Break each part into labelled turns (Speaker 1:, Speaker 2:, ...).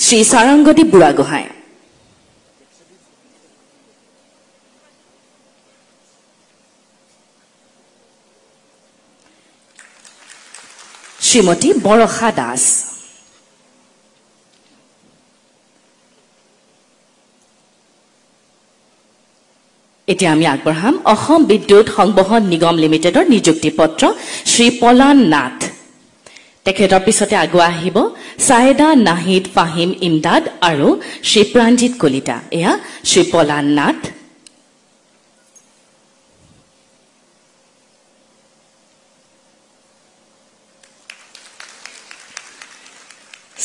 Speaker 1: শ্ৰী সাৰংগদীপ বুঢ়াগোহাঁই, শ্ৰীমতী বৰষা দাস, এতিয়া আমি আগবঢ়াম অসম বিদ্যুৎ সংবহন নিগম লিমিটেডৰ নিযুক্তি পত্ৰ শ্ৰী পলান নাথ। তেখেতৰ পিছতে আগুৱাই আহিব ছায়েদা নাহিদ ফাহিম ইমদাদ আৰু শ্ৰী প্ৰাণজিৎ কলিতা। এয়া শ্ৰী পলান নাথ,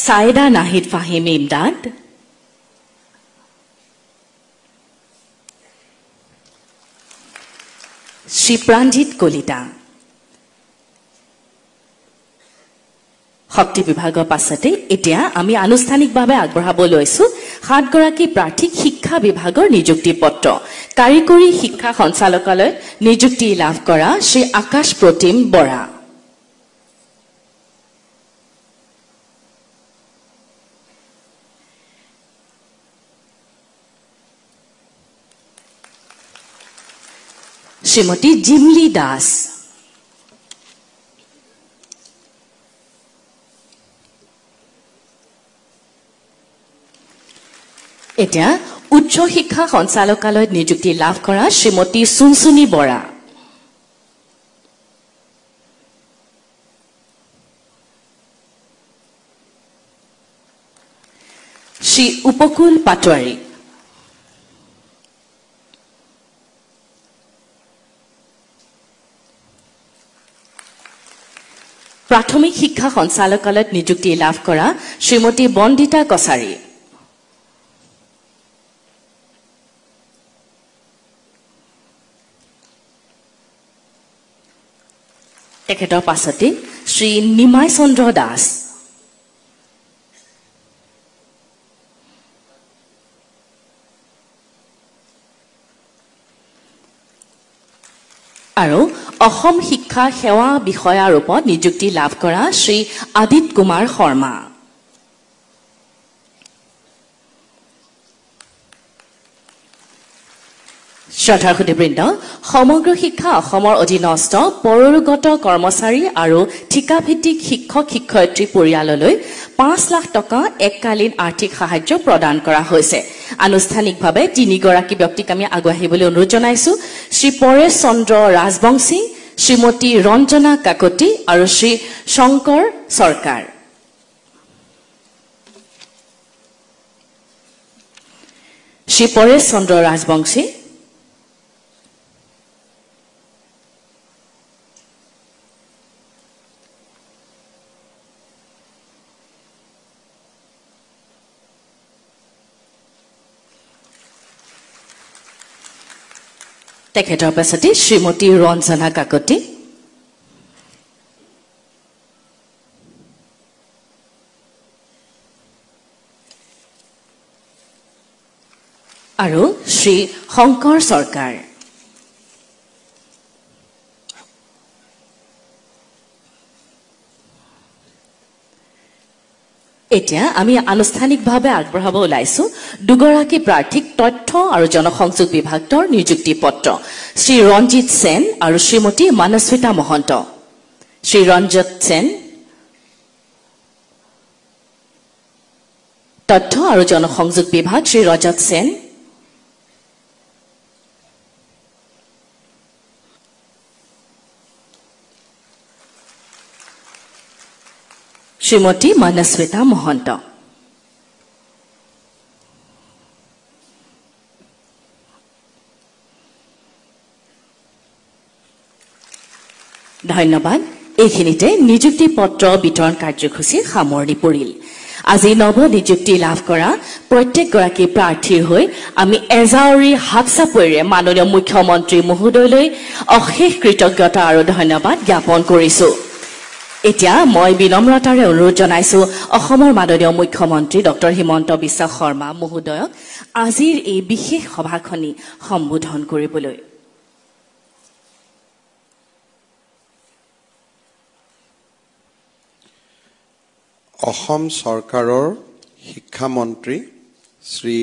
Speaker 1: ছায়েদা নাহিদ ফাহিম ইমদাদ, শ্ৰী প্ৰাণজিৎ কলিতা। শক্তি বিভাগৰ পাছতে এতিয়া আমি আনুষ্ঠানিকভাৱে আগবঢ়াব লৈছো 7 গৰাকী প্ৰাৰ্থীক শিক্ষা বিভাগৰ নিযুক্তি পত্ৰ। কাৰিকৰী শিক্ষা সঞ্চালকালয়ত নিযুক্তি লাভ কৰা শ্ৰী আকাশ প্ৰতিম বৰা, শ্ৰীমতী জিমলি দাস, এতিয়া উচ্চ শিক্ষা সঞ্চালকালয়ত নিযুক্তি লাভ কৰা শ্ৰীমতী চুনচুনী বৰা, শ্ৰী উপকূল পাটোৱাৰী, প্ৰাথমিক শিক্ষা সঞ্চালকালয়ত নিযুক্তি লাভ কৰা শ্ৰীমতী বন্দিতা কছাৰী, তেখেতৰ পাছতে শ্ৰী নিমাই চন্দ্ৰ দাস, আৰু অসম শিক্ষা সেৱা বিষয়া ৰূপত নিযুক্তি লাভ কৰা শ্ৰী আদিত কুমাৰ শৰ্মা। শ্ৰদ্ধাৰ সুধীবৃন্দ, সমগ্ৰ শিক্ষা অসমৰ অধীনস্থ পৌৰগত কৰ্মচাৰী আৰু ঠিকাভিত্তিক শিক্ষক শিক্ষয়িত্ৰী পৰিয়াললৈ 5 লাখ টকা এককালীন আৰ্থিক সাহায্য প্ৰদান কৰা হৈছে। আনুষ্ঠানিকভাৱে 3 গৰাকী ব্যক্তিক আমি আগুৱাই আহিবলৈ অনুৰোধ জনাইছো। শ্ৰী পৰেশ চন্দ্ৰ ৰাজবংশী, শ্ৰীমতী ৰঞ্জনা কাকতি আৰু শ্ৰী শংকৰ চৰকাৰ। শ্ৰী পৰেশ চন্দ্ৰ ৰাজবংশী, তেখেতৰ পাছতে শ্ৰীমতী ৰঞ্জনা কাকতি, আৰু শ্ৰী শংকৰ চৰকাৰ। এতিয়া আমি আনুষ্ঠানিকভাৱে আগবঢ়াব ওলাইছো 2 গৰাকী প্ৰাৰ্থীক তথ্য আৰু জনসংযোগ বিভাগৰ নিযুক্তি পত্ৰ শ্ৰী ৰঞ্জিত সেন আৰু শ্ৰীমতী মানস্মিতা মহন্ত। শ্ৰী ৰঞ্জিত সেন তথ্য আৰু জনসংযোগ বিভাগ, শ্ৰী ৰজত সেন, শ্ৰীমতী মানস্মিতা মহন্ত। ধন্যবাদ। এইখিনিতে নিযুক্তি পত্ৰ বিতৰণ কাৰ্যসূচীৰ সামৰণি পৰিল। আজি নৱ নিযুক্তি লাভ কৰা প্ৰত্যেকগৰাকী প্ৰাৰ্থীৰ হৈ আমি এজাউৰি হাতচাপৰিৰে মাননীয় মুখ্যমন্ত্ৰী মহোদয়লৈ অশেষ কৃতজ্ঞতা আৰু ধন্যবাদ জ্ঞাপন কৰিছো। এতিয়া মই বিনম্ৰতাৰে অনুৰোধ জনাইছো অসমৰ মাননীয় মুখ্যমন্ত্ৰী ডক্টৰ হিমন্ত বিশ্ব শৰ্মা মহোদয়ক আজিৰ এই বিশেষ সভাখনি সম্বোধন কৰিবলৈ।
Speaker 2: অসম চৰকাৰৰ শিক্ষামন্ত্ৰী শ্ৰী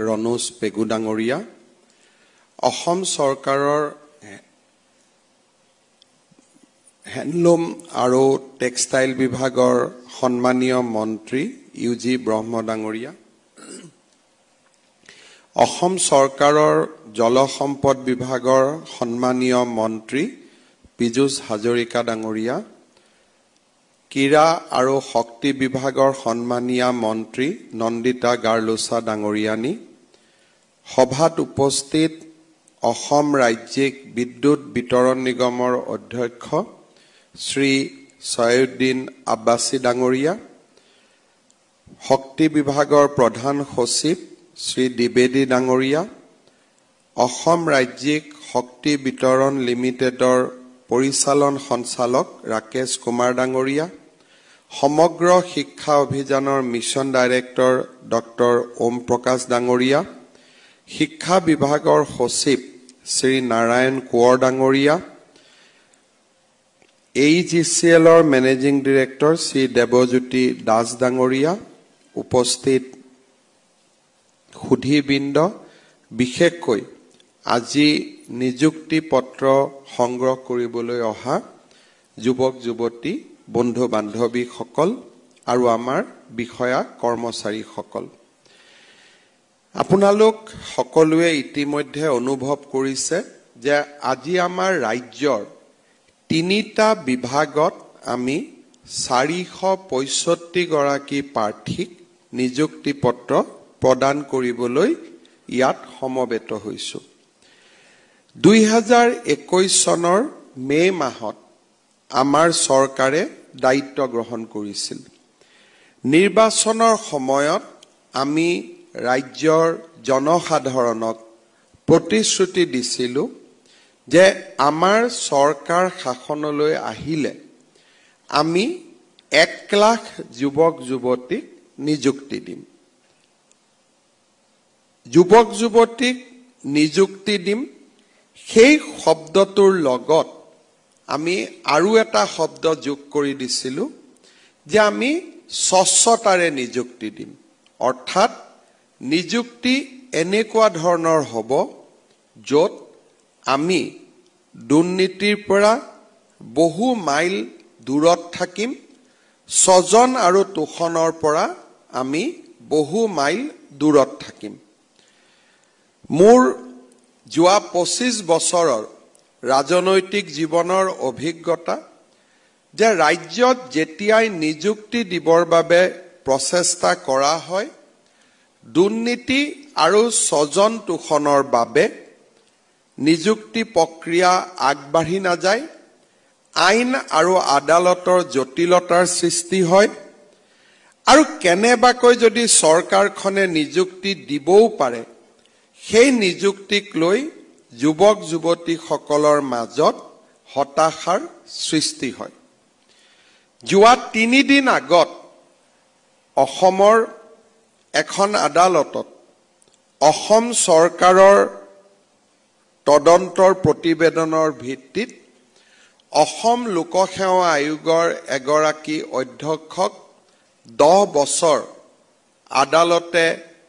Speaker 2: ৰণোজ পেগু ডাঙৰীয়া, অসম চৰকাৰৰ হেণ্ডলুম আৰু টেক্সটাইল বিভাগৰ সন্মানীয় মন্ত্ৰী ইউজি ব্ৰহ্ম ডাঙৰীয়া, অসম চৰকাৰৰ জলসম্পদ বিভাগৰ সন্মানীয় মন্ত্ৰী পীযুষ হাজৰিকা ডাঙৰীয়া, ক্ৰীড়া আৰু শক্তি বিভাগৰ সন্মানীয় মন্ত্ৰী নন্দিতা গাৰলোচা ডাঙৰীয়ানী, সভাত উপস্থিত অসম ৰাজ্যিক বিদ্যুৎ বিতৰণ নিগমৰ অধ্যক্ষ শ্ৰী ছয়উদ্দিন আব্বাসী ডাঙৰীয়া, শক্তি বিভাগৰ প্ৰধান সচিব শ্ৰী দ্বিবেদী ডাঙৰীয়া, অসম ৰাজ্যিক শক্তি বিতৰণ লিমিটেডৰ পৰিচালন সঞ্চালক ৰাকেশ কুমাৰ ডাঙৰীয়া, সমগ্ৰ শিক্ষা অভিযানৰ মিছন ডাইৰেক্টৰ ডক্টৰ ওম প্ৰকাশ ডাঙৰীয়া, শিক্ষা বিভাগৰ সচিব শ্ৰী নাৰায়ণ কোঁৱৰ ডাঙৰীয়া, AEGCLৰ মেনেজিং ডিৰেক্টৰ শ্ৰী দেৱজ্যোতি দাস ডাঙৰীয়া, উপস্থিত সুধীবৃন্দ, বিশেষকৈ আজি নিযুক্তি পত্ৰ সংগ্ৰহ কৰিবলৈ অহা যুৱক যুৱতী বন্ধু বান্ধৱীসকল আৰু আমাৰ বিষয়া কৰ্মচাৰীসকল, আপোনালোক সকলোৱে ইতিমধ্যে অনুভৱ কৰিছে যে আজি আমাৰ ৰাজ্যৰ 3টা বিভাগত আমি 465 গৰাকী প্ৰাৰ্থীক নিযুক্তি পত্ৰ প্ৰদান কৰিবলৈ ইয়াত সমবেত হৈছো। 2021 চনৰ মে মাহত আমাৰ চৰকাৰে দায়িত্ব গ্ৰহণ কৰিছিল। নিৰ্বাচনৰ সময়ত আমি ৰাজ্যৰ জনসাধাৰণক প্ৰতিশ্ৰুতি দিছিলো যে আমাৰ চৰকাৰ শাসনলৈ আহিলে আমি 1 লাখ যুৱক যুৱতীক নিযুক্তি দিম। যুৱক যুৱতীক নিযুক্তি দিম, সেই শব্দটোৰ লগত আমি আৰু এটা শব্দ যোগ কৰি দিছিলো যে আমি স্বচ্ছতাৰে নিযুক্তি দিম। অৰ্থাৎ নিযুক্তি এনেকুৱা ধৰণৰ হ'ব য'ত আমি দুৰ্নীতিৰ পৰা বহু মাইল দূৰত থাকিম, স্বজন আৰু তোষণৰ পৰা আমি বহু মাইল দূৰত থাকিম। মোৰ যোৱা 25 বছৰৰ ৰাজনৈতিক জীৱনৰ অভিজ্ঞতা যে ৰাজ্যত যেতিয়াই নিযুক্তি দিবৰ বাবে প্ৰচেষ্টা কৰা হয়, দুৰ্নীতি আৰু স্বজন তোষণৰ বাবে নিযুক্তি প্ৰক্ৰিয়া আগবাঢ়ি নাযায়, আইন আৰু আদালতৰ জটিলতাৰ সৃষ্টি হয়, আৰু কেনেবাকৈ যদি চৰকাৰখনে নিযুক্তি দিবও পাৰে, সেই নিযুক্তিক লৈ যুৱক যুৱতীসকলৰ মাজত হতাশাৰ সৃষ্টি হয়। যোৱা 3 দিন আগত অসমৰ এখন আদালতত অসম চৰকাৰৰ তদন্তৰ প্ৰতিবেদনৰ ভিত্তিত অসম লোকসেৱা আয়োগৰ এগৰাকী অধ্যক্ষক 10 বছৰ আদালতে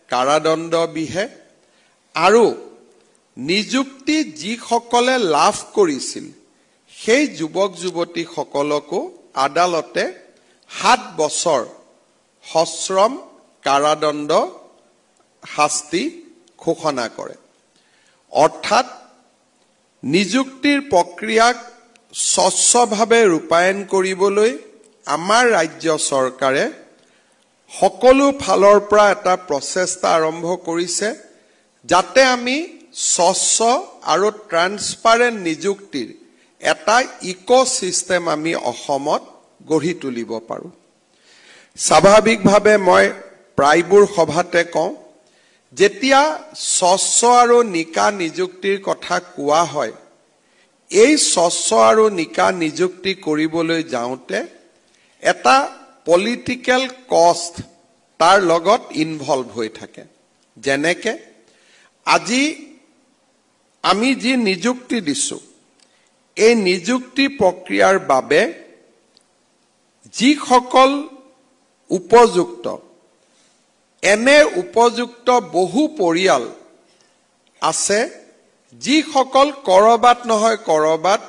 Speaker 2: কাৰাদণ্ড বিহে আৰু নিযুক্তি যিসকলে লাভ কৰিছিল সেই যুৱক যুৱতীসকলকো আদালতে 7 বছৰ সশ্ৰম কাৰাদণ্ড শাস্তি ঘোষণা কৰে। অৰ্থাৎ নিযুক্তিৰ প্ৰক্ৰিয়াক স্বচ্ছভাৱে ৰূপায়ণ কৰিবলৈ আমাৰ ৰাজ্য চৰকাৰে সকলো ফালৰ পৰা এটা প্ৰচেষ্টা আৰম্ভ কৰিছে যাতে আমি স্বচ্ছ আৰু ট্ৰান্সপাৰেণ্ট নিযুক্তিৰ এটা ইক'চিষ্টেম আমি অসমত গঢ়ি তুলিব পাৰোঁ। স্বাভাৱিকভাৱে মই প্ৰায়বোৰ সভাতে কওঁ, যেতিয়া স্বচ্ছ আৰু নিকা নিযুক্তিৰ কথা কোৱা হয়, এই স্বচ্ছ আৰু নিকা নিযুক্তি কৰিবলৈ যাওঁতে এটা পলিটিকেল কষ্ট তাৰ লগত ইনভলভ হৈ থাকে। যেনেকে আজি আমি যি নিযুক্তি দিছোঁ, এই নিযুক্তি প্ৰক্ৰিয়াৰ বাবে যিসকল উপযুক্ত এনে উপযুক্ত বহু পৰিয়াল আছে যিসকল কৰবাত নহয় কৰবাত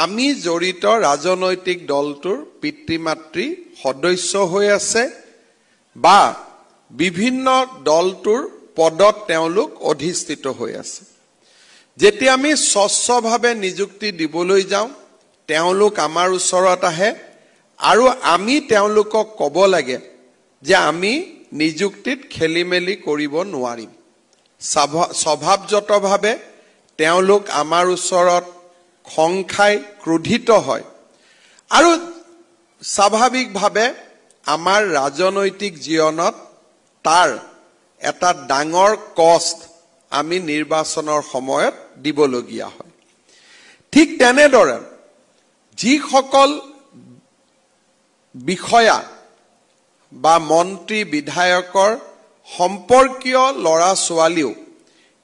Speaker 2: আমি জড়িত ৰাজনৈতিক দলটোৰ পিতৃ-মাতৃ সদস্য হৈ আছে বা বিভিন্ন দলটোৰ পদত তেওঁলোক অধিষ্ঠিত হৈ আছে। যেতিয়া আমি স্বচ্ছভাৱে নিযুক্তি দিবলৈ যাওঁ তেওঁলোক আমাৰ ওচৰত আহে আৰু আমি তেওঁলোকক ক'ব লাগে যে আমি নিযুক্তিত খেলিমেলি কৰিব নোৱাৰিম। স্বভাৱজতভাৱে তেওঁলোক আমাৰ ওচৰত খং খাই ক্ৰোধিত হয় আৰু স্বাভাৱিকভাৱে আমাৰ ৰাজনৈতিক জীৱনত তাৰ এটা ডাঙৰ কষ্ট আমি নিৰ্বাচনৰ সময়ত দিবলগীয়া হয়। ঠিক তেনেদৰে যিসকল বিষয়া বা মন্ত্ৰী বিধায়কৰ সম্পৰ্কীয় ল'ৰা ছোৱালীও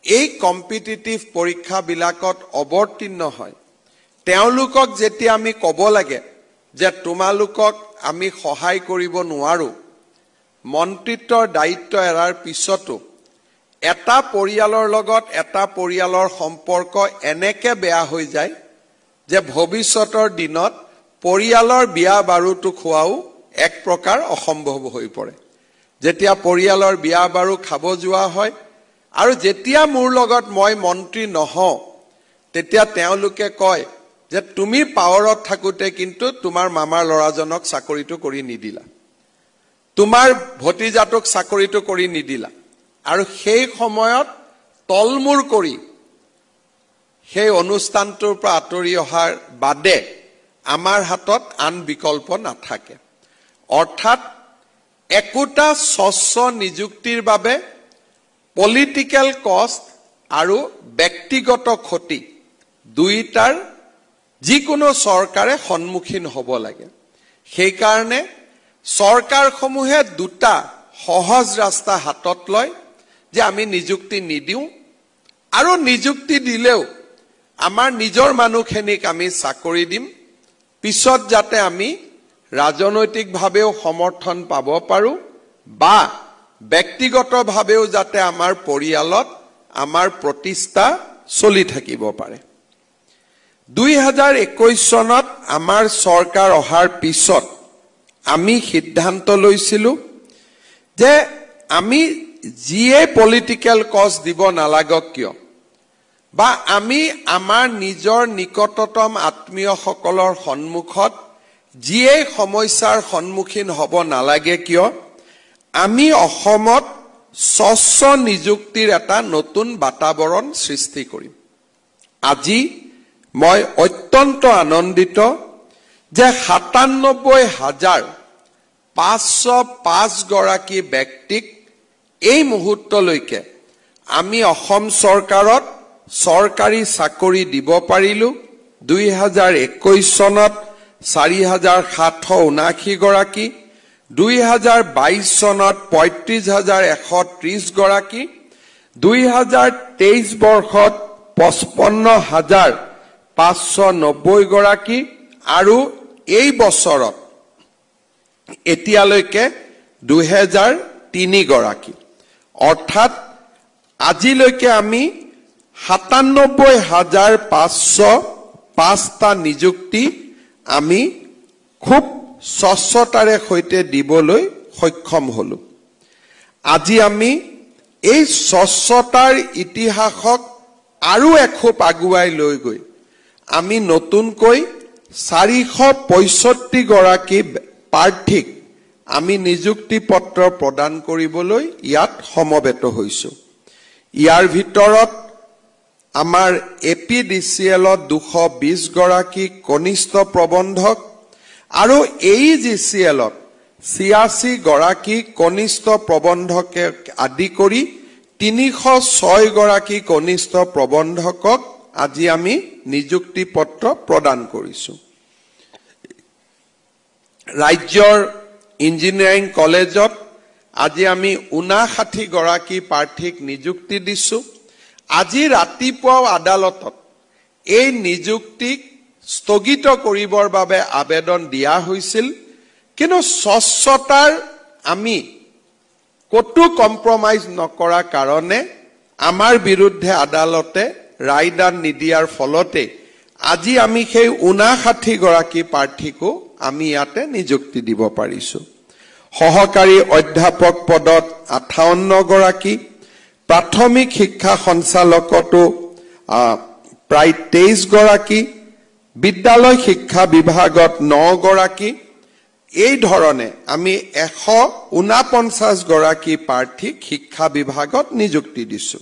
Speaker 2: এই কম্পিটিটিভ পৰীক্ষাবিলাকত অৱতীৰ্ণ হয় তেওঁলোকক যেতিয়া আমি ক'ব লাগে যে তোমালোকক আমি সহায় কৰিব নোৱাৰো, মন্ত্ৰিত্বৰ দায়িত্ব এৰাৰ পিছতো এটা পৰিয়ালৰ লগত এটা পৰিয়ালৰ সম্পৰ্ক এনেকে বেয়া হৈ যায় যে ভৱিষ্যতৰ দিনত পৰিয়ালৰ বিয়া বাৰুটো খোৱাও এক প্ৰকাৰ অসম্ভৱ হৈ পৰে। যেতিয়া পৰিয়ালৰ বিয়া বাৰু খাব যোৱা হয় আৰু যেতিয়া মোৰ লগত মই মন্ত্ৰী নহওঁ তেতিয়া তেওঁলোকে কয় যে তুমি পাৱাৰত থাকোতে কিন্তু তোমাৰ মামাৰ ল'ৰাজনক চাকৰিটো কৰি নিদিলা, তোমাৰ ভতিজাটোক চাকৰিটো কৰি নিদিলা। আৰু সেই সময়ত তলমূৰ কৰি সেই অনুষ্ঠানটোৰ পৰা আঁতৰি অহাৰ বাদে আমাৰ হাতত আন বিকল্প নাথাকে। অৰ্থাৎ একোটা স্বচ্ছ নিযুক্তিৰ বাবে পলিটিকেল কষ্ট আৰু ব্যক্তিগত ক্ষতি দুইটাৰ যিকোনো চৰকাৰে সন্মুখীন হ'ব লাগে। সেইকাৰণে চৰকাৰসমূহে দুটা সহজ ৰাস্তা হাতত লয় যে আমি নিযুক্তি নিদিওঁ আৰু নিযুক্তি দিলেও আমাৰ নিজৰ মানুহখিনিক আমি চাকৰি দিম, পিছত যাতে আমি ৰাজনৈতিকভাৱেও সমৰ্থন পাব পাৰো বা ব্যক্তিগতভাৱেও যাতে আমাৰ পৰিয়ালত আমাৰ প্ৰতিষ্ঠা চলি থাকিব পাৰে। 2021 চনত আমাৰ চৰকাৰ অহাৰ পিছত আমি সিদ্ধান্ত লৈছিলো যে আমি যিয়ে পলিটিকেল কষ্ট দিব নালাগক কিয় বা আমি আমাৰ নিজৰ নিকটতম আত্মীয়সকলৰ সন্মুখত যিয়ে সমস্যাৰ সন্মুখীন হ'ব নালাগে কিয় আমি অসমত স্বচ্ছ নিযুক্তিৰ এটা নতুন বাতাবৰণ সৃষ্টি কৰিম। আজি মই অত্যন্ত আনন্দিত যে ৯৭,৫০৫ গৰাকী ব্যক্তিক এই মুহূৰ্তলৈকে আমি অসম চৰকাৰত চৰকাৰী চাকৰি দিব পাৰিলো। 2021 চনত ৪,৭৭৯ গৰাকী, 2022 চনত ৩৫,১৩০ গৰাকী, 2023 বৰ্ষত ৫৫,৫৯০ গৰাকী আৰু এই বছৰত এতিয়ালৈকে ২০০৩ গৰাকী। অৰ্থাৎ আজিলৈকে আমি ৯৭,৫০৫টা নিযুক্তি আমি খুব স্বচ্ছতাৰে সৈতে দিবলৈ সক্ষম হলো। আজি আমি এই স্বচ্ছতাৰ ইতিহাসক আৰু এখোপ আগুৱাই লৈ গৈ আমি নতুনকৈ ৪৬৫ গৰাকী প্ৰাৰ্থীক আমি নিযুক্তি পত্ৰ প্ৰদান কৰিবলৈ ইয়াত সমবেত হৈছো। ইয়াৰ ভিতৰত আমাৰ APDCLত ২২০ গৰাকী কনিষ্ঠ প্ৰবন্ধক আৰু AEGCLত ৮৬ গৰাকী কনিষ্ঠ প্ৰবন্ধকে আদি কৰি ৩০৬ গৰাকী কনিষ্ঠ প্ৰবন্ধকক আজি আমি নিযুক্তি পত্ৰ প্ৰদান কৰিছো। ৰাজ্যৰ ইঞ্জিনিয়াৰিং কলেজত আজি আমি ৫৯ গৰাকী প্ৰাৰ্থীক নিযুক্তি দিছো। আজি ৰাতিপুৱাও আদালতত এই নিযুক্তিক স্থগিত কৰিবৰ বাবে আবেদন দিয়া হৈছিল, কিন্তু স্বচ্ছতাৰ আমি কতো কম্প্ৰমাইজ নকৰা কাৰণে আমাৰ বিৰুদ্ধে আদালতে ৰায়দান নিদিয়াৰ ফলতে আজি আমি সেই 59 গৰাকী প্ৰাৰ্থীকো আমি ইয়াতে নিযুক্তি দিব পাৰিছো সহকাৰী অধ্যাপক পদত 58 গৰাকী প্ৰাথমিক শিক্ষা সঞ্চালকতো প্ৰায় 23 গৰাকী বিদ্যালয় শিক্ষা বিভাগত 9 গৰাকী এই ধৰণে আমি 149 গৰাকী প্ৰাৰ্থীক শিক্ষা বিভাগত নিযুক্তি দিছো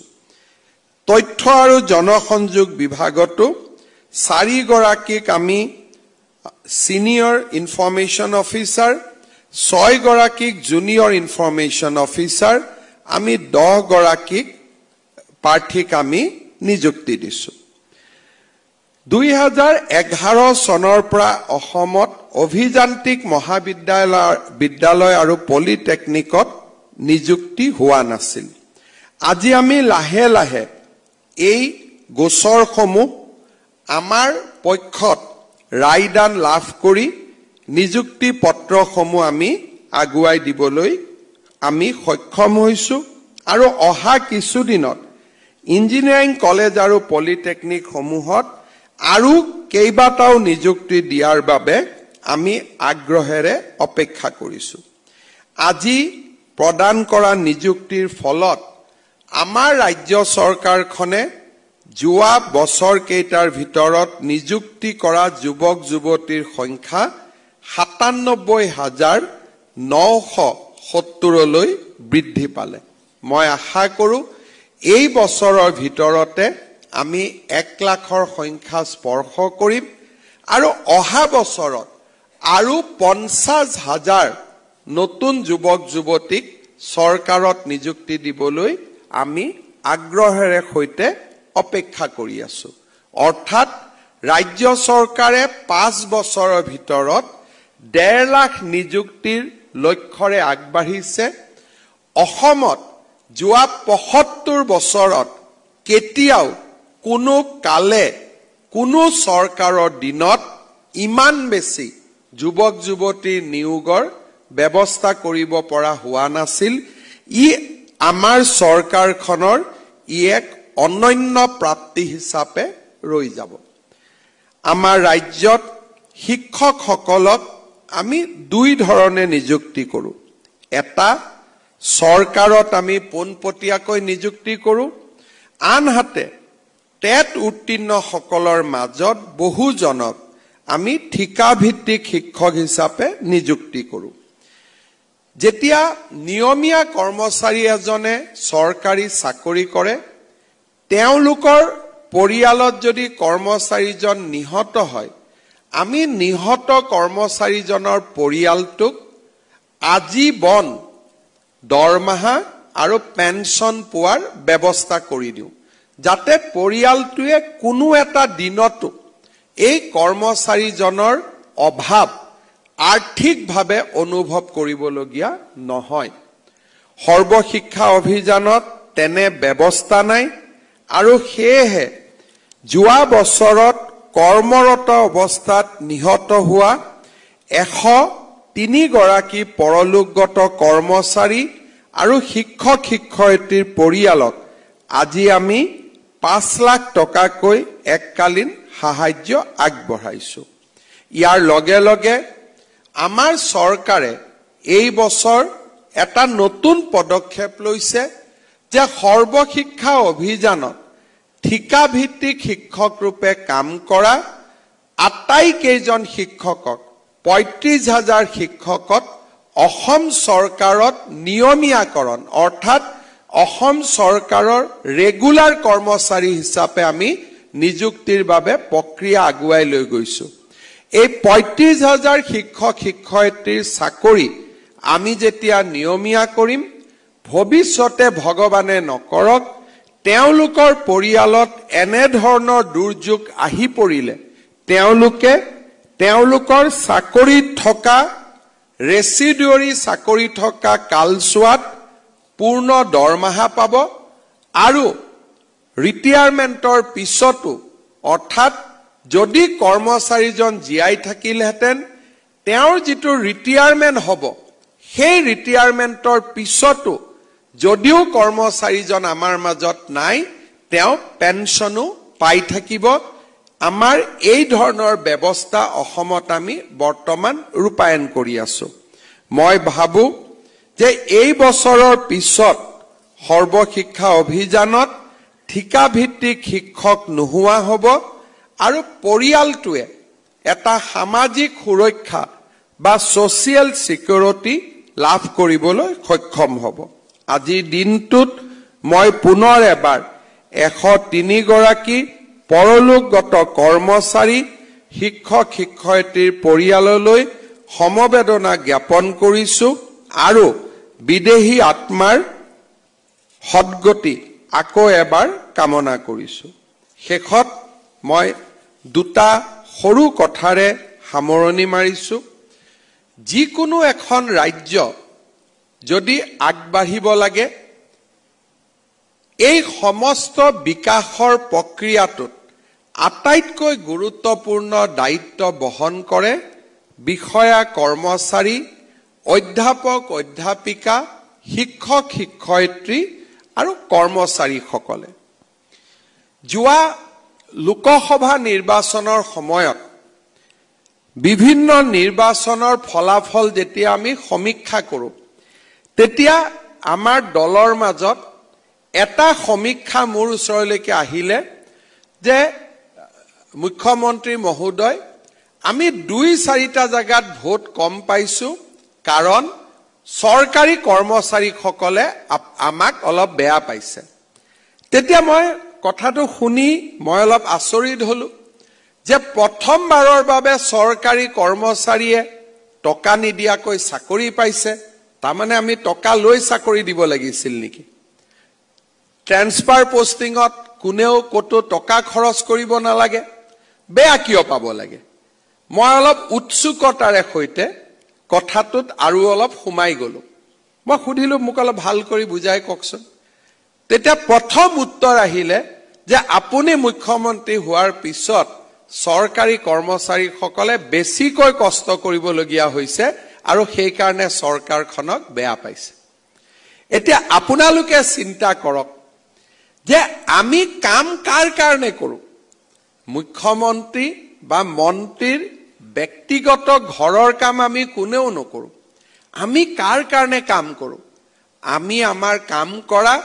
Speaker 2: তথ্য আৰু জনসংযোগ বিভাগতো 4 গৰাকীক আমি সিনিয়ৰ ইনফৰমেশন অফিচাৰ 6 গৰাকীক জুনিয়ৰ ইনফৰমেশন অফিচাৰ আমি 10 গৰাকীক প্ৰাৰ্থীক আমি নিযুক্তি দিছো 2011 চনৰ পৰা অসমত অভিযান্ত্ৰিক মহাবিদ্যালয় আৰু পলিটেকনিকত নিযুক্তি হোৱা নাছিল আজি আমি লাহে লাহে এই গোচৰসমূহ আমাৰ পক্ষত ৰায়দান লাভ কৰি নিযুক্তি পত্ৰসমূহ আমি আগুৱাই দিবলৈ আমি সক্ষম হৈছো আৰু অহা কিছুদিনত ইঞ্জিনিয়াৰিং কলেজ আৰু পলিটেকনিক সমূহত আৰু কেইবাটাও নিযুক্তি দিয়াৰ বাবে আমি আগ্ৰহেৰে অপেক্ষা কৰিছো আজি প্ৰদান কৰা নিযুক্তিৰ ফলত আমাৰ ৰাজ্য চৰকাৰখনে যোৱা বছৰ কেইটাৰ ভিতৰত নিযুক্তি কৰা যুৱক যুৱতীৰ সংখ্যা ৯৭,৯৭০ লৈ বৃদ্ধি পালে মই আশা কৰো এই বছৰৰ ভিতৰতে আমি 1 লাখৰ সংখ্যা স্পৰ্শ কৰিম আৰু অহা বছৰত আৰু 50,000 নতুন যুৱক যুৱতীক চৰকাৰত নিযুক্তি দিবলৈ আমি আগ্ৰহেৰে সৈতে অপেক্ষা কৰি আছো অৰ্থাৎ ৰাজ্য চৰকাৰে 5 বছৰৰ ভিতৰত 1.5 লাখ নিযুক্তিৰ লক্ষ্যৰে আগবাঢ়িছে অসমত যোৱা 75 বছৰত কেতিয়াও কোনো কালে কোনো চৰকাৰৰ দিনত ইমান বেছি যুৱক যুৱতীৰ নিয়োগৰ ব্যৱস্থা কৰিব পৰা হোৱা নাছিল ই আমাৰ চৰকাৰখনৰ এক অনন্য প্ৰাপ্তি হিচাপে ৰৈ যাব আমাৰ ৰাজ্যত শিক্ষকসকলক আমি দুই ধৰণে নিযুক্তি কৰো এটা চৰকাৰত আমি পোনপটীয়াকৈ নিযুক্তি কৰো আনহাতে টেট উত্তীৰ্ণ সকলৰ মাজত বহুজনক আমি ঠিকাভিত্তিক শিক্ষক হিচাপে নিযুক্তি কৰো যেতিয়া নিয়মীয়া কৰ্মচাৰী এজনে চৰকাৰী চাকৰি কৰে তেওঁলোকৰ পৰিয়ালত যদি কৰ্মচাৰীজন নিহত হয় আমি নিহত কৰ্মচাৰীজনৰ পৰিয়ালটোক আজীবন দৰমহা আৰু পেনশন পোৱাৰ ব্যৱস্থা কৰি দিও যাতে পৰিয়ালটোৱে কোনো এটা দিনতো এই কৰ্মচাৰীজনৰ অভাৱ আৰ্থিকভাৱে অনুভৱ কৰিবলগীয়া নহয় সৰ্বশিক্ষা অভিযানত তেনে ব্যৱস্থা নাই আৰু সেয়েহে যোৱা বছৰত কৰ্মৰত অৱস্থাত নিহত হোৱা 103 গৰাকী পৰলোকগত কৰ্মচাৰী আৰু শিক্ষক শিক্ষয়িত্ৰীৰ পৰিয়ালক আজি আমি 5 লাখ টকাকৈ এককালীন সাহায্য আগবঢ়াইছো ইয়াৰ লগে লগে আমাৰ চৰকাৰে এই বছৰ এটা নতুন পদক্ষেপ লৈছে যে সৰ্বশিক্ষা অভিযানত ঠিকাভিত্তিক শিক্ষক ৰূপে কাম কৰা আটাইকেইজন শিক্ষকক 35,000 শিক্ষকত অসম চৰকাৰত নিয়মীয়াকৰণ অৰ্থাৎ অসম চৰকাৰৰ ৰেগুলাৰ কৰ্মচাৰী হিচাপে আমি নিযুক্তিৰ বাবে প্ৰক্ৰিয়া আগুৱাই লৈ গৈছো এই 35,000 শিক্ষক শিক্ষয়িত্ৰীৰ চাকৰি আমি যেতিয়া নিয়মীয়া কৰিম ভৱিষ্যতে ভগৱানে নকৰক তেওঁলোকৰ পৰিয়ালত এনে ধৰণৰ দুৰ্যোগ আহি পৰিলে তেওঁলোকে তেওঁলোকৰ চাকৰি থকা ৰেচিডিউৰি চাকৰি থকা কালছোৱাত পূৰ্ণ দৰমহা পাব আৰু ৰিটায়াৰমেন্টৰ পিছতো অৰ্থাৎ যদি কৰ্মচাৰীজন জীয়াই থাকিলহেতেন তেওঁৰ যিটো ৰিটায়াৰমেন্ট হ'ব সেই ৰিটায়াৰমেন্টৰ পিছতো যদিও কৰ্মচাৰীজন আমাৰ মাজত নাই তেওঁ পেনশনো পাই থাকিব আমাৰ এই ধৰণৰ ব্যৱস্থা অসমত আমি বৰ্তমান ৰূপায়ণ কৰি আছো মই ভাবো যে এই বছৰৰ পিছত সৰ্বশিক্ষা অভিযানত ঠিকা ভিত্তিক শিক্ষক নোহোৱা হ'ব আৰু পৰিয়ালটোৱে এটা সামাজিক সুৰক্ষা বা সোশিয়েল সিকিউৰিটি লাভ কৰিবলৈ সক্ষম হ'ব আজি দিনটোত মই পুনৰ এবাৰ 103 গৰাকী পৰলোকগত কৰ্মচাৰী শিক্ষক শিক্ষয়িত্ৰীৰ পৰিয়াললৈ সমবেদনা জ্ঞাপন কৰিছো আৰু বিদেহী আত্মাৰ সদ্গতি আকৌ এবাৰ কামনা কৰিছো শেষত মই দুটা সৰু কথাৰে সামৰণি মাৰিছো যিকোনো এখন ৰাজ্য যদি আগবাঢ়িব লাগে এই সমস্ত বিকাশৰ প্ৰক্ৰিয়াটোত আটাইতকৈ গুৰুত্বপূৰ্ণ দায়িত্ব বহন কৰে বিষয়া কৰ্মচাৰী অধ্যাপক অধ্যাপিকা শিক্ষক শিক্ষয়িত্ৰী আৰু কৰ্মচাৰীসকলে যোৱা লোকসভা নিৰ্বাচনৰ সময়ত বিভিন্ন নিৰ্বাচনৰ ফলাফল যেতিয়া আমি সমীক্ষা কৰো তেতিয়া আমাৰ দলৰ মাজত এটা সমীক্ষা মোৰ ওচৰলৈকে আহিলে যে মুখ্যমন্ত্ৰী মহোদয় আমি 2-4টা জায়গাত ভোট কম পাইছো কাৰণ সৰকাৰী কৰ্মচাৰীসকলে আমাক অলপ বেয়া পাইছে তেতিয়া মই কথাটো শুনি মই অলপ আচৰিত হলো যে প্ৰথমবাৰৰ বাবে সৰকাৰী কৰ্মচাৰীয়ে টকা নিদিয়াকৈ চাকৰি পাইছে তাৰমানে আমি টকা লৈ চাকৰি দিব লাগিছিল নেকি ট্ৰান্সফাৰ পোষ্টিংত কোনেও কতো টকা খৰচ কৰিব নালাগে বেয়া কিয় পাব লাগে মই অলপ উৎসুকতাৰে সৈতে কথাটোত আৰু অলপ সোমাই গলো মই সুধিলো মোক অলপ ভাল কৰি বুজাই কওকচোন তেতিয়া প্ৰথম উত্তৰ আহিলে যে আপুনি মুখ্যমন্ত্ৰী হোৱাৰ পিছত সৰকাৰী কৰ্মচাৰীসকলে বেছিকৈ কষ্ট কৰিবলগীয়া হৈছে আৰু সেই কাৰণে সৰকাৰখনক বেয়া পাইছে এতিয়া আপোনালোকে চিন্তা কৰক যে আমি কাম কাৰ কাৰণে কৰো মুখ্যমন্ত্ৰী বা মন্ত্ৰীৰ ব্যক্তিগত ঘৰৰ কাম আমি কোনেও নকৰো আমি কাৰ কাৰণে কাম কৰো আমি আমাৰ কাম কৰা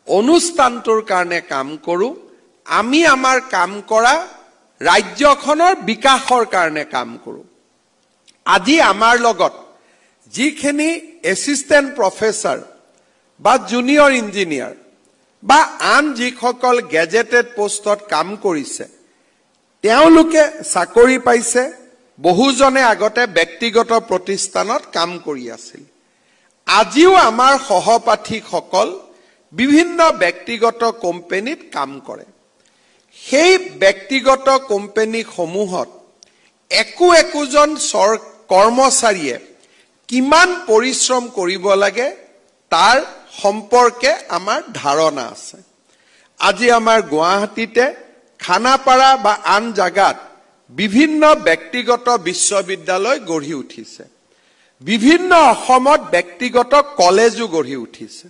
Speaker 2: অনুষ্ঠানটোৰ কাৰণে কাম কৰো আমি আমাৰ কাম কৰা ৰাজ্যখনৰ বিকাশৰ কাৰণে কাম কৰো আজি আমাৰ লগত যিখিনি এসিস্ট্যান্ট প্ৰফেসৰ বা জুনিয়ৰ ইঞ্জিনিয়াৰ বা আন যিসকল গেজেটেড পোষ্টত কাম কৰিছে তেওঁলোকে চাকৰি পাইছে বহুজনে আগতে ব্যক্তিগত প্ৰতিষ্ঠানত কাম কৰি আছিল আজিও আমাৰ সহপাঠীসকল বিভিন্ন ব্যক্তিগত কোম্পানীত কাম কৰে সেই ব্যক্তিগত কোম্পানী সমূহত একোজন কৰ্মচাৰীয়ে কিমান পৰিশ্ৰম কৰিব লাগে তাৰ সম্পৰ্কে আমাৰ ধাৰণা আছে আজি আমাৰ গুৱাহাটীতে খানাপাৰা বা আন জাগাত বিভিন্ন ব্যক্তিগত বিশ্ববিদ্যালয় গঢ়ি উঠিছে বিভিন্ন অসমত ব্যক্তিগত কলেজো গঢ়ি উঠিছে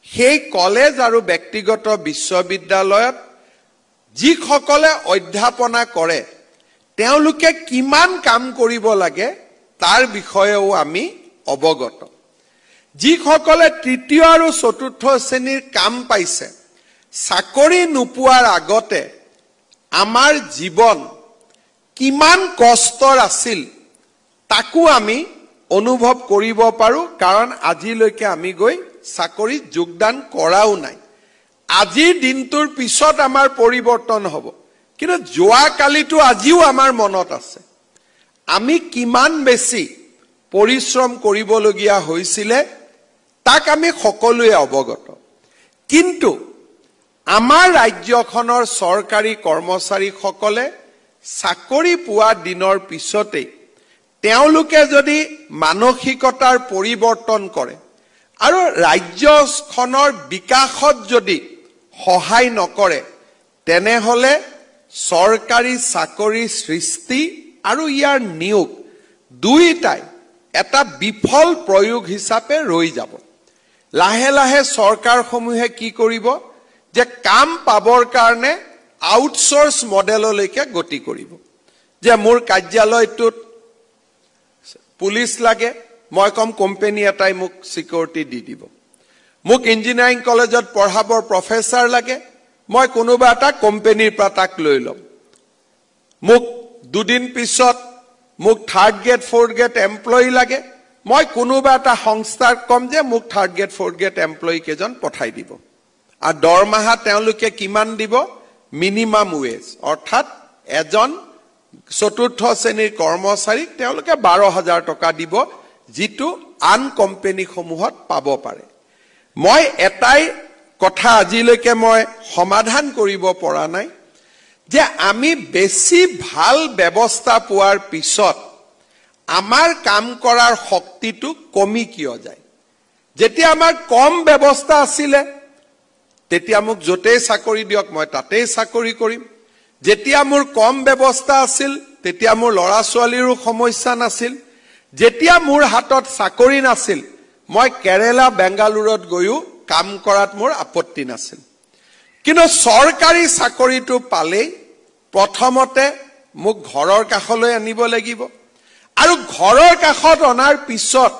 Speaker 2: সেই কলেজ আৰু ব্যক্তিগত বিশ্ববিদ্যালয়ত যিসকলে অধ্যাপনা কৰে তেওঁলোকে কিমান কাম কৰিব লাগে তাৰ বিষয়েও আমি অৱগত যিসকলে তৃতীয় আৰু চতুৰ্থ শ্ৰেণীৰ কাম পাইছে চাকৰি নোপোৱাৰ আগতে আমাৰ জীৱন কিমান কষ্টৰ আছিল তাকো আমি অনুভৱ কৰিব পাৰো কাৰণ আজিলৈকে আমি গৈ চাকৰিত যোগদান কৰাও নাই আজিৰ দিনটোৰ পিছত আমাৰ পৰিৱৰ্তন হ'ব কিন্তু যোৱা কালিটো আজিও আমাৰ মনত আছে আমি কিমান বেছি পৰিশ্ৰম কৰিবলগীয়া হৈছিল তাক আমি সকলোৱে অৱগত কিন্তু আমাৰ ৰাজ্যখনৰ সৰকাৰী কৰ্মচাৰীসকলে চাকৰি পোৱা দিনৰ পিছতে তেওঁলোকে যদি মানসিকতাৰ পৰিৱৰ্তন কৰে আৰু ৰাজ্যখনৰ বিকাশত যদি সহায় নকৰে তেনেহলে সৰকাৰী চাকৰি সৃষ্টি আৰু ইয়াৰ নিয়োগ দুইটাই এটা বিফল প্ৰয়োগ হিচাপে ৰৈ যাব লাহে লাহে চৰকাৰসমূহে কি কৰিব যে কাম পাবৰ কাৰণে আউটসোৰ্স মডেললৈকে গতি কৰিব যে মোৰ কাৰ্যালয়টোত পুলিচ লাগে মই কম কোম্পানী এটাই মোক সিকিউৰিটি দি দিব মোক ইঞ্জিনিয়াৰিং কলেজত পঢ়াবৰ প্ৰফেসৰ লাগে মই কোনোবা এটা কোম্পানীৰ পৰা তাক লৈ লম মোক দুদিন পিছত মোক third grade fourth grade employee লাগে মই কোনোবা এটা সংস্থাৰ কম যে মোক third grade fourth grade employee কেজন পঠাই দিব আৰু দৰমহা তেওঁলোকে কিমান দিব মিনিমাম ওয়েজ অৰ্থাৎ এজন চতুৰ্থ শ্ৰেণীৰ কৰ্মচাৰীক তেওঁলোকে 12,000 টকা দিব যিটো আন কোম্পানী সমূহত পাব পাৰে মই এটাই কথা আজিলৈকে মই সমাধান কৰিব পৰা নাই যে আমি বেছি ভাল ব্যৱস্থা পোৱাৰ পিছত আমাৰ কাম কৰাৰ শক্তিটো কমি কিয় যায় যেতিয়া আমাৰ কম ব্যৱস্থা আছিল তেতিয়া মোক যতেই চাকৰি দিয়ক মই তাতেই চাকৰি কৰিম যেতিয়া মোৰ কম ব্যৱস্থা আছিল তেতিয়া মোৰ লৰা ছোৱালীৰো সমস্যা নাছিল যেতিয়া মোৰ হাতত চাকৰি নাছিল মই কেৰেলা বেংগালুৰুত গৈও কাম কৰাত মোৰ আপত্তি নাছিল কিন্তু চৰকাৰী চাকৰিটো পালে প্ৰথমতে মোক ঘৰৰ কাষলৈ আনিব লাগিব আৰু ঘৰৰ কাষত অনাৰ পিছত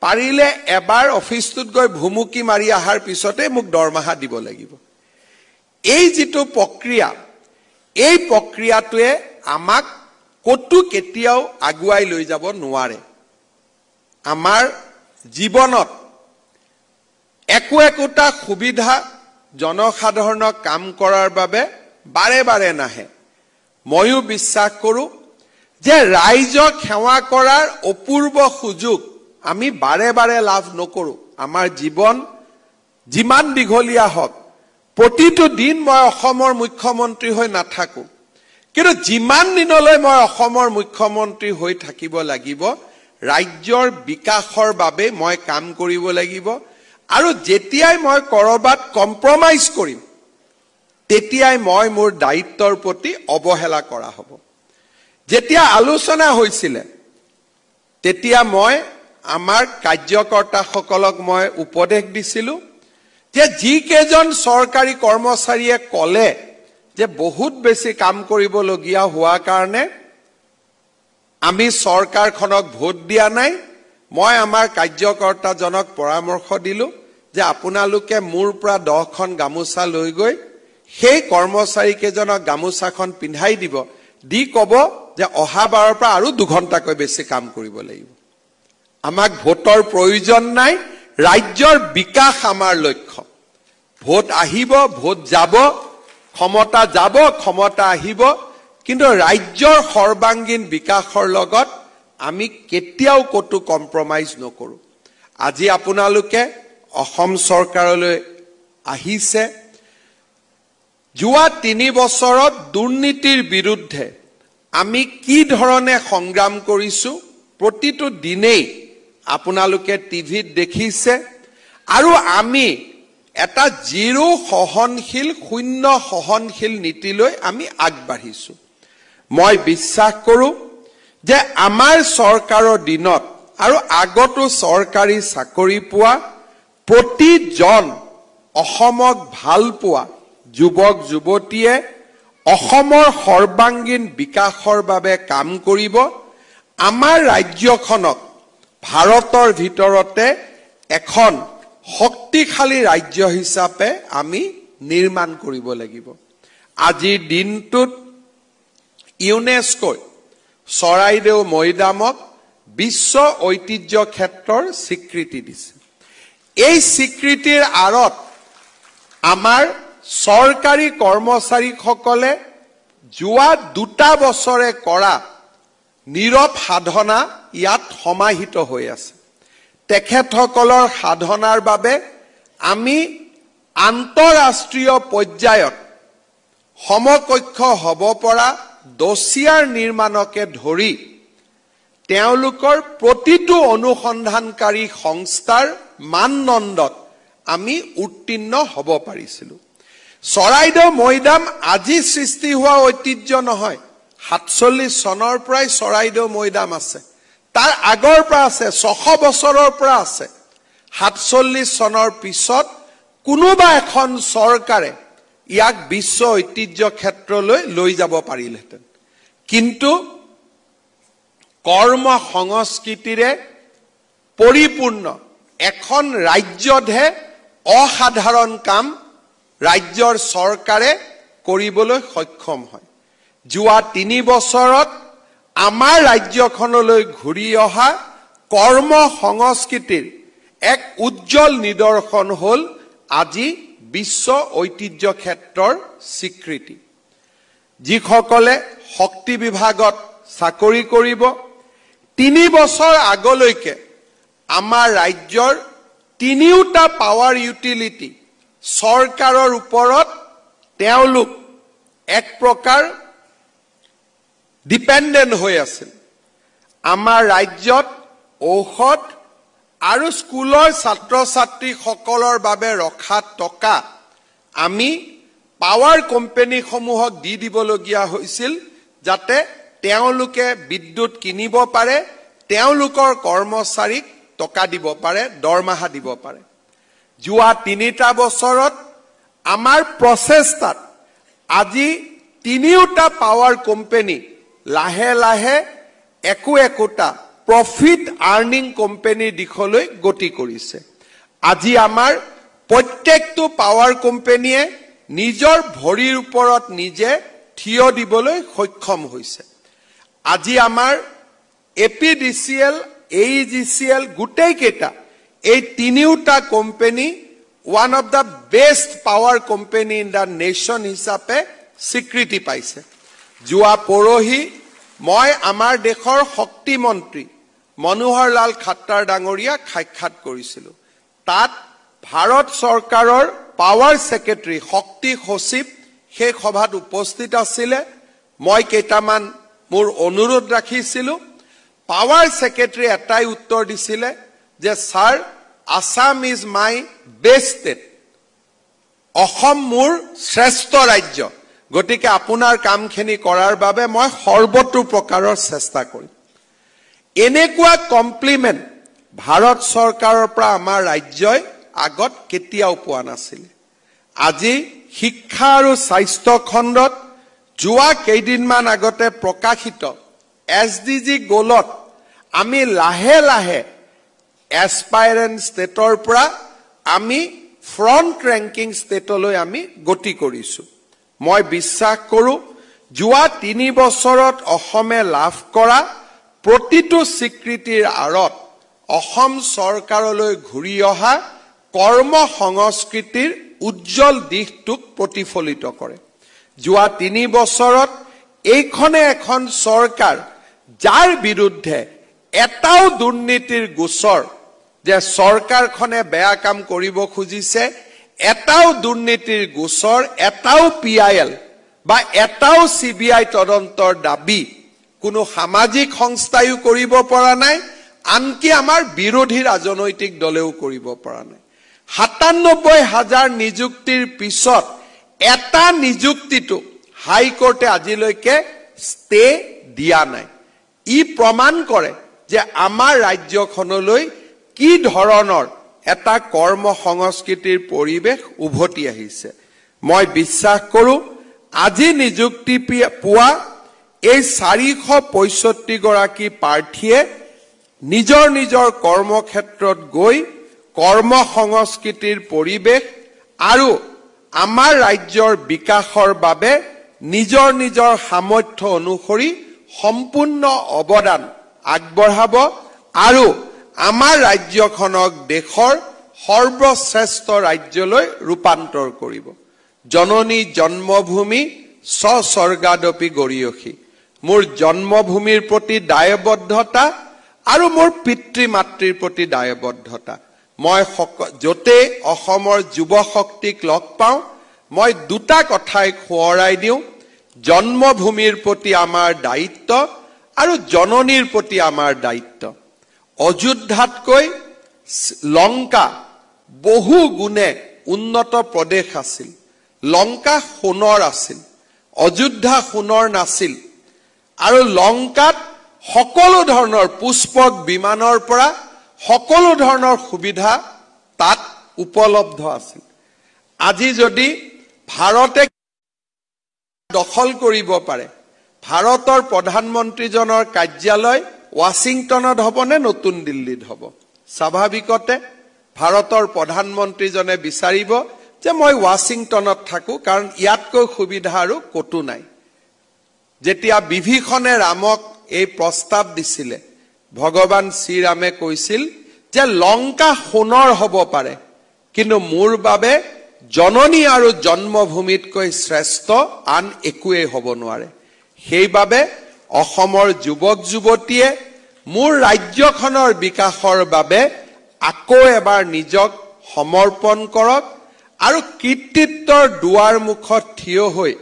Speaker 2: পাৰিলে এবাৰ অফিসটোত গৈ ভুমুকি মাৰি আহাৰ পিছতে মোক দৰমহা দিব লাগিব এই যেটো প্ৰক্ৰিয়া এই প্ৰক্ৰিয়াটোৱে আমাক কতো কেতিয়াও আগুৱাই লৈ যাব নোৱাৰে আমাৰ জীৱনত একোটা সুবিধা জনসাধাৰণক কাম কৰাৰ বাবে বাৰে বাৰে নাহে ময়ো বিশ্বাস কৰো যে ৰাইজক সেৱা কৰাৰ অপূৰ্ব সুযোগ আমি বাৰে বাৰে লাভ নকৰো আমাৰ জীৱন যিমান দীঘলীয়া হওক প্ৰতিটো দিন মই অসমৰ মুখ্যমন্ত্ৰী হৈ নাথাকো কিন্তু যিমান দিনলৈ মই অসমৰ মুখ্যমন্ত্ৰী হৈ থাকিব লাগিব ৰাজ্যৰ বিকাশৰ বাবে মই কাম কৰিব লাগিব আৰু যেতিয়াই মই কৰবাত কম্প্ৰমাইজ কৰিম তেতিয়াই মই মোৰ দায়িত্বৰ প্ৰতি অৱহেলা কৰা হ'ব যেতিয়া আলোচনা হৈছিল তেতিয়া মই আমাৰ কাৰ্যকৰ্তাসকলক মই উপদেশ দিছিলো যে যি কেজন চৰকাৰী কৰ্মচাৰীয়ে কলে যে বহুত বেছি কাম কৰিবলগীয়া হোৱা কাৰণে আমি চৰকাৰখনক ভোট দিয়া নাই মই আমাৰ কাৰ্যকৰ্তাজনক পৰামৰ্শ দিলো যে আপোনালোকে মোৰ পৰা 10খন গামোচা লৈ গৈ সেই কৰ্মচাৰী কেজনক গামোচাখন পিন্ধাই দিব দি কব যে অহা বাৰৰ পৰা আৰু 2 ঘণ্টাকৈ বেছি কাম কৰিব লাগিব আমাক ভোটৰ প্ৰয়োজন নাই ৰাজ্যৰ বিকাশ আমাৰ লক্ষ্য ভোট আহিব ভোট যাব ক্ষমতা আহিব কিন্তু ৰাজ্যৰ সৰ্বাঙ্গীন বিকাশৰ লগত আমি কেতিয়াও কতো কম্প্ৰমাইজ নকৰো আজি আপোনালোকে অসম চৰকাৰলৈ আহিছে যোৱা 3 বছৰত দুৰ্নীতিৰ বিৰুদ্ধে আমি কি ধৰণে সংগ্ৰাম কৰিছো প্ৰতিটো দিনেই আপোনালোকে টিভিত দেখিছে আৰু আমি এটা জিৰো সহনশীল শূন্য সহনশীল নীতিলৈ আমি আগবাঢ়িছো মই বিশ্বাস কৰো যে আমাৰ চৰকাৰৰ দিনত আৰু আগতো চৰকাৰী চাকৰি পোৱা প্ৰতিজন অসমক ভাল পোৱা যুৱক যুৱতীয়ে অসমৰ সৰ্বাঙ্গীন বিকাশৰ বাবে কাম কৰিব আমাৰ ৰাজ্যখনক ভাৰতৰ ভিতৰতে এখন শক্তিশালী ৰাজ্য হিচাপে আমি নিৰ্মাণ কৰিব লাগিব আজিৰ দিনটোত ইউনেস্কোই চৰাইদেউ মৈদামক বিশ্ব ঐতিহ্য ক্ষেত্ৰৰ স্বীকৃতি দিছে এই স্বীকৃতিৰ আঁৰত আমাৰ চৰকাৰী কৰ্মচাৰীসকলে যোৱা 2 বছৰে কৰা নীৰৱ সাধনা ইয়াত সমাহিত হৈ আছে তেখেতসকলৰ সাধনাৰ বাবে আমি আন্তঃৰাষ্ট্ৰীয় পৰ্যায়ত সমকক্ষ হ'ব পৰা দছিয়াৰ নিৰ্মাণকে ধৰি তেওঁলোকৰ প্ৰতিটো অনুসন্ধানকাৰী সংস্থাৰ মানদণ্ডত আমি উত্তীৰ্ণ হ'ব পাৰিছিলো চৰাইদেউ মৈদাম আজি সৃষ্টি হোৱা ঐতিহ্য নহয় 47 চনৰ পৰাই চৰাইদেউ মৈদাম আছে তাৰ আগৰ পৰা আছে 600 বছৰৰ পৰা আছে 47 চনৰ পিছত কোনোবা এখন চৰকাৰে ইয়াক বিশ্ব ঐতিহ্য ক্ষেত্ৰলৈ লৈ যাব পাৰিলহেঁতেন কিন্তু কৰ্ম সংস্কৃতিৰে পৰিপূৰ্ণ এখন ৰাজ্যতহে অসাধাৰণ কাম ৰাজ্যৰ চৰকাৰে কৰিবলৈ সক্ষম হয় যোৱা 3 বছৰত আমাৰ ৰাজ্যখনলৈ ঘূৰি অহা কৰ্ম সংস্কৃতিৰ এক উজ্জ্বল নিদৰ্শন হ'ল আজি বিশ্ব ঐতিহ্য ক্ষেত্ৰৰ স্বীকৃতি যিসকলে শক্তি বিভাগত চাকৰি কৰিব 3 বছৰ আগলৈকে আমাৰ ৰাজ্যৰ 3টা পাৱাৰ ইউটিলিটি চৰকাৰৰ ওপৰত তেওঁলোক এক প্ৰকাৰ ডিপেন্ডেন্ট হৈ আছিল আমাৰ ৰাজ্যত ঔষধ আৰু স্কুলৰ ছাত্ৰ ছাত্ৰীসকলৰ বাবে ৰখা টকা আমি পাৱাৰ কোম্পানী সমূহক দি দিবলগীয়া হৈছিল যাতে তেওঁলোকে বিদ্যুৎ কিনিব পাৰে তেওঁলোকৰ কৰ্মচাৰীক টকা দিব পাৰে দৰমহা দিব পাৰে যোৱা 3টা বছৰত আমাৰ প্ৰচেষ্টাত আজি 3টা পাৱাৰ কোম্পানী লাহে লাহে একোটা প্ৰফিট আৰ্নিং কোম্পানীৰ দিশলৈ গতি কৰিছে আজি আমাৰ প্ৰত্যেকটো পাৱাৰ কোম্পানীয়ে নিজৰ ভৰিৰ ওপৰত নিজে থিয় দিবলৈ সক্ষম হৈছে আজি আমাৰ এপিডিসিএল এইজিসিএল গোটেই কেইটা এই 3টা company one of the best power company in the nation হিচাপে স্বীকৃতি পাইছে যোৱা পৰহি মই আমাৰ দেশৰ শক্তি মন্ত্ৰী মনোহৰ লাল খাট্টাৰ ডাঙৰীয়া সাক্ষাৎ কৰিছিলো তাত ভাৰত চৰকাৰৰ পাৱাৰ সেক্ৰেটাৰী শক্তি সচিব সেই সভাত উপস্থিত আছিল মই কেইটামান মোৰ অনুৰোধ ৰাখিছিলো পাৱাৰ সেক্ৰেটাৰী এটাই উত্তৰ দিছিল যে sir Assam is my best state Assam মোৰ শ্ৰেষ্ঠ ৰাজ্য গতিকে আপোনাৰ কামখিনি কৰাৰ বাবে মই সৰ্বতো প্ৰকাৰৰ চেষ্টা কৰিম এনেকুৱা কমপ্লিমেন্ট ভাৰত চৰকাৰৰ পৰা আমাৰ ৰাজ্যই আগত কেতিয়াও পোৱা নাছিল আজি শিক্ষা আৰু স্বাস্থ্য খণ্ডত যোৱা কেইদিনমান আগতে প্ৰকাশিত এছডিজি গোলত আমি লাহে লাহে এছপাইৰেন্ট ষ্টেটৰ পৰা আমি ফ্ৰন্ট ৰেংকিং ষ্টেটলৈ আমি গতি কৰিছো মই বিশ্বাস কৰো যোৱা 3 বছৰত অসমে লাভ কৰা প্ৰতিটো স্বীকৃতিৰ আৰত অসম চৰকাৰলৈ ঘূৰি অহা কৰ্ম সংস্কৃতিৰ উজ্জ্বল দিশটোক প্ৰতিফলিত কৰে যোৱা 3 বছৰত এইখনে এখন চৰকাৰ যাৰ বিৰুদ্ধে এটাও দুৰ্নীতিৰ গোচৰ যে চৰকাৰখনে বেয়া কাম কৰিব খুজিছে এটাও দুৰ্নীতিৰ গোচৰ এটাও পিআইএল বা এটাও সিবিআই তদন্তৰ দাবী কোনো সামাজিক সংস্থায়ো কৰিব পৰা নাই আনকি আমাৰ বিৰোধী ৰাজনৈতিক দলেও কৰিব পৰা নাই ৯৭,০০০ নিযুক্তিৰ পিছত এটা নিযুক্তিটো হাইকোৰ্টে আজিলৈকে ষ্টে দিয়া নাই ই প্ৰমাণ কৰে যে আমাৰ ৰাজ্যখনলৈ কি ধৰণৰ এটা কৰ্ম সংস্কৃতিৰ পৰিবেশ উভতি আহিছে মই বিশ্বাস কৰো আজি নিযুক্তি পোৱা এই ৪৬৫ গৰাকী প্ৰাৰ্থীয়ে নিজৰ নিজৰ কৰ্মক্ষেত্ৰত গৈ কৰ্ম সংস্কৃতিৰ পৰিবেশ আৰু আমাৰ ৰাজ্যৰ বিকাশৰ বাবে নিজৰ নিজৰ সামৰ্থ্য অনুসৰি সম্পূৰ্ণ অৱদান আগবঢ়াব আৰু আমাৰ ৰাজ্যখনক দেশৰ সৰ্বশ্ৰেষ্ঠ ৰাজ্যলৈ ৰূপান্তৰ কৰিব জননী জন্মভূমি স্বৰ্গাদপি গৰিয়সী মোৰ জন্মভূমিৰ প্ৰতি দায়বদ্ধতা আৰু মোৰ পিতৃ মাতৃৰ প্ৰতি দায়বদ্ধতা মই যতে অসমৰ যুৱ শক্তিক লগ পাওঁ মই দুটা কথাই খোৱাই দিওঁ জন্মভূমিৰ প্ৰতি আমাৰ দায়িত্ব আৰু জননীৰ প্ৰতি আমাৰ দায়িত্ব অযোধ্যাতকৈ লংকা বহু গুণে উন্নত প্ৰদেশ আছিল লংকা সোণৰ আছিল অযোধ্যা সোণৰ নাছিল আৰু লংকাত সকলো ধৰণৰ পুষ্পক বিমানৰ পৰা সকলো ধৰণৰ সুবিধা তাত উপলব্ধ আছিল আজি যদি ভাৰতে দখল কৰিব পাৰে ভাৰতৰ প্ৰধানমন্ত্ৰীজনৰ কাৰ্যালয় ৱাশ্বিংটনত হ'ব নে নতুন দিল্লীত হ'ব স্বাভাৱিকতে ভাৰতৰ প্ৰধানমন্ত্ৰীজনে বিচাৰিব যে মই ৱাশ্বিংটনত থাকো কাৰণ ইয়াতকৈ সুবিধা আৰু কতো নাই যেতিয়া বিভীষণে ৰামক এই প্ৰস্তাৱ দিছিলে ভগৱান শ্ৰীৰামে কৈছিল যে লংকা সোণৰ হ'ব পাৰে কিন্তু মোৰ বাবে জননী আৰু জন্মভূমিতকৈ শ্ৰেষ্ঠ আন একোৱে হ'ব নোৱাৰে সেইবাবে অসমৰ যুৱক যুৱতীয়ে মোৰ ৰাজ্যখনৰ বিকাশৰ বাবে আকৌ এবাৰ নিজক সমৰ্পণ কৰক আৰু কৃতিত্বৰ দুৱাৰ মুখত থিয় হৈ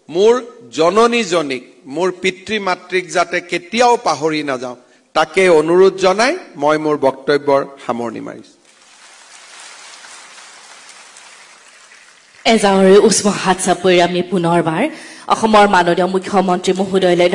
Speaker 2: মোৰ জননীজনীক মোৰ পিতৃ মাতৃক যাতে কেতিয়াও পাহৰি নাযাওঁ তাকে অনুৰোধ জনাই মই মোৰ বক্তব্যৰ সামৰণি মাৰিছো
Speaker 1: এজাউৰে উষ্ম হাত চাপৰি আমি পুনৰবাৰ অসমৰ মাননীয় মুখ্যমন্ত্ৰী মহোদয়লৈ